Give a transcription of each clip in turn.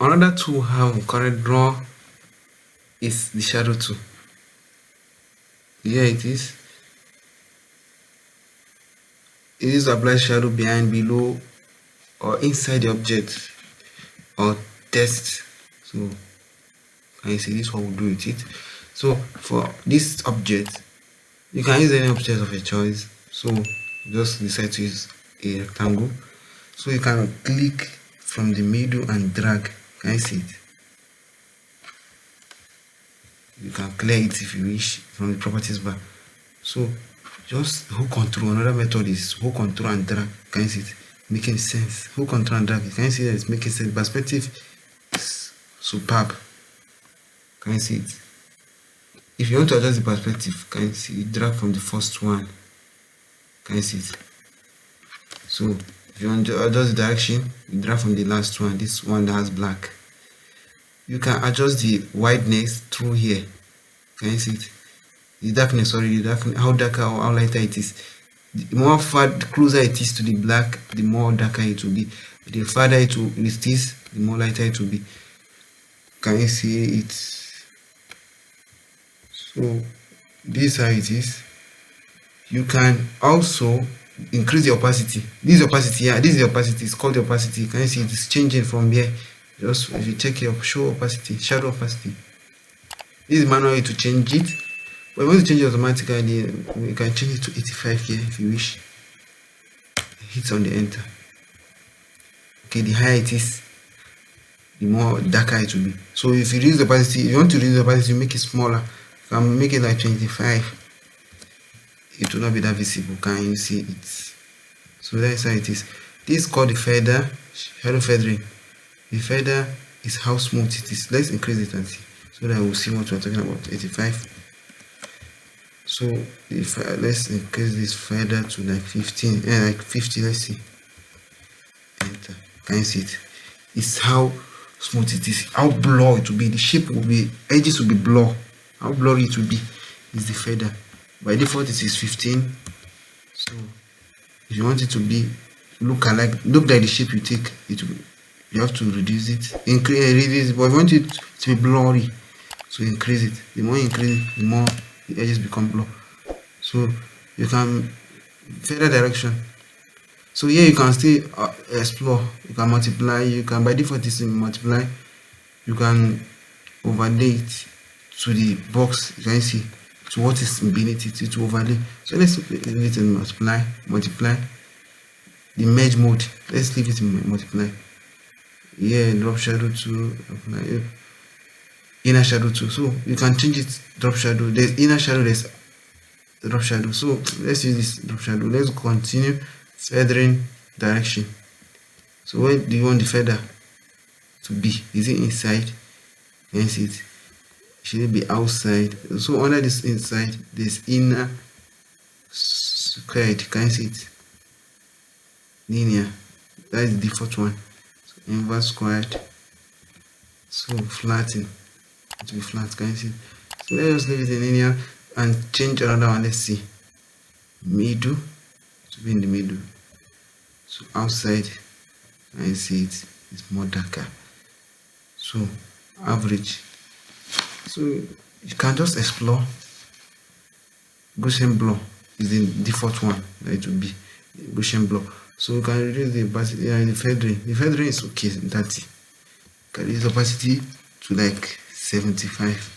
Another tool we have in CorelDRAW is the shadow tool. Here it is. It is to apply shadow behind, below, or inside the object or text. So can you see this? What we'll do with it. So for this object, you can use any object of your choice. So just decide to use a rectangle. So you can click from the middle and drag. Can you see it? You can clear it if you wish from the properties bar. So just hold control. Another method is hold control and drag. Can you see it? Making sense. Hold control and drag. Can you see that it's making sense? Perspective is superb. Can you see it? If you want to adjust the perspective, can you see it? Drag from the first one. Can you see it? So if you want to adjust the direction, you drag from the last one, this one that has black. You can adjust the wideness through here. Can you see it? The darkness, sorry, the darkness, how darker or how lighter it is. The more closer it is to the black, the more darker it will be. The farther it is, the more lighter it will be. Can you see it? So this is how it is. You can also increase the opacity. This is opacity. Yeah, this is the opacity. It's called the opacity. Can you see it's changing from here? Just if you check your show opacity, shadow opacity. This is manually to change it. But if you want to change it automatically, you can change it to 85 here if you wish. Hit on the enter. Okay, the higher it is, the more darker it will be. So if you reduce the opacity, if you want to reduce the opacity, you make it smaller. You can make it like 25. It will not be that visible. Can you see it? So that's how it is. This is called the feather, shadow feathering. The feather is how smooth it is. Let's increase it and see, so that we'll see what we're talking about. 85. So if let's increase this feather to like 15, like 50. Let's see. Enter. Can you see it? It's how smooth it is. How blur it will be. The shape will be, edges will be blur. How blurry it will be is the feather. By default it is 15. So if you want it to be look like the shape you take, it will, you have to reduce it, reduce it. But if you want it to be blurry, so increase it. The more you increase it, the more the edges become blur. So you can feather direction. So here you can still explore. You can multiply. You can, by default it's multiply. You can overlay it to the box. You can see to what is beneath it to overlay. So let's leave it in multiply. The merge mode, let's leave it in multiply. Yeah, drop shadow to apply inner shadow too. So you can change it. Drop shadow, there's inner shadow, there's drop shadow. So let's use this drop shadow. Let's continue feathering direction. So where do you want the feather to be? Is it inside? Can you see it? Should it be outside? So under this inside, there's inner squared. Can you see it? Linear. That is the default one. So inverse squared. So flatten. It will be flat. Can you see? So let's leave it in linear and change another one. Let's see. Middle to be in the middle. So outside, can you see it? It's more darker. So average. So you can just explore. Gaussian blur is the default one that it will be. Gaussian blur. So you can reduce the opacity and the feathering. The feathering is okay, 30. You can reduce the opacity to like 75.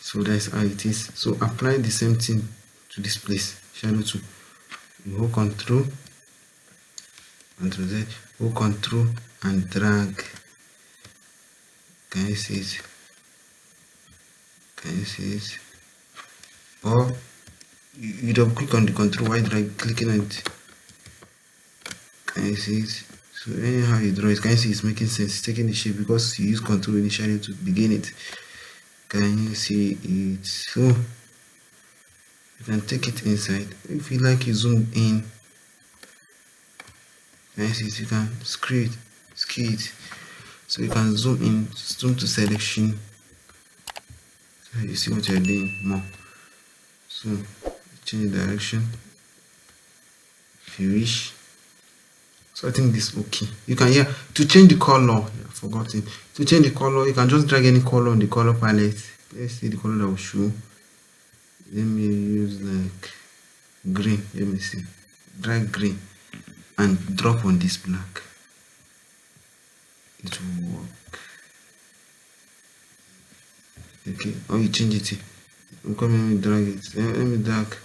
So that's how it is. So apply the same thing to this place. Shadow 2. You hold control, Ctrl Z, hold control and drag. Can you see it? Can you see it? Or you double click on the control while clicking on it. Can you see it? So anyhow you draw it, can you see it's making sense? It's taking the shape because you use control initially to begin it. Can you see it? So you can take it inside. If you like, you zoom in. Can you see it? You can screw it. So you can zoom in, zoom to selection. So you see what you're doing more. So change the direction if you wish. So I think this is okay. You can, yeah, to change the color forgotten. To change the color, you can just drag any color on the color palette. Let's see the color that will show. Let me use like green. Let me see. Drag green and drop on this black. It will work. Okay, or you change it. I'm coming, let me drag it. Let me drag.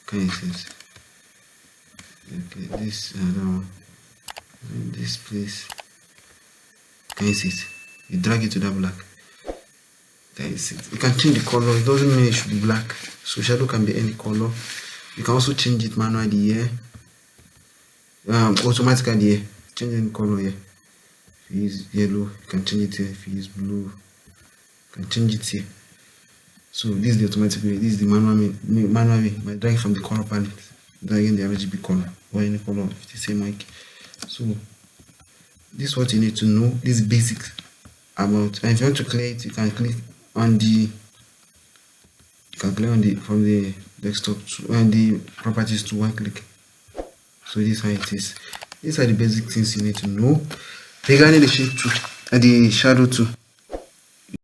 Can you see it? Okay, this in this place. Can you see it? You drag it to that black. Can you see it? You can change the color. It doesn't mean it should be black. So shadow can be any color. You can also change it manually here. Automatically here. Change any color here. If you use yellow, you can change it here. If you use blue, you can change it here. So this is the automatic way. This is the manual way. By dragging from the color palette, dragging the RGB color or any color of the same mic. So this is what you need to know. This is basics about. And if you want to clear it, you can click on the. You can clear on the from the desktop to and the properties to one click. So this is how it is. These are the basic things you need to know regarding the shape tool and the shadow tool.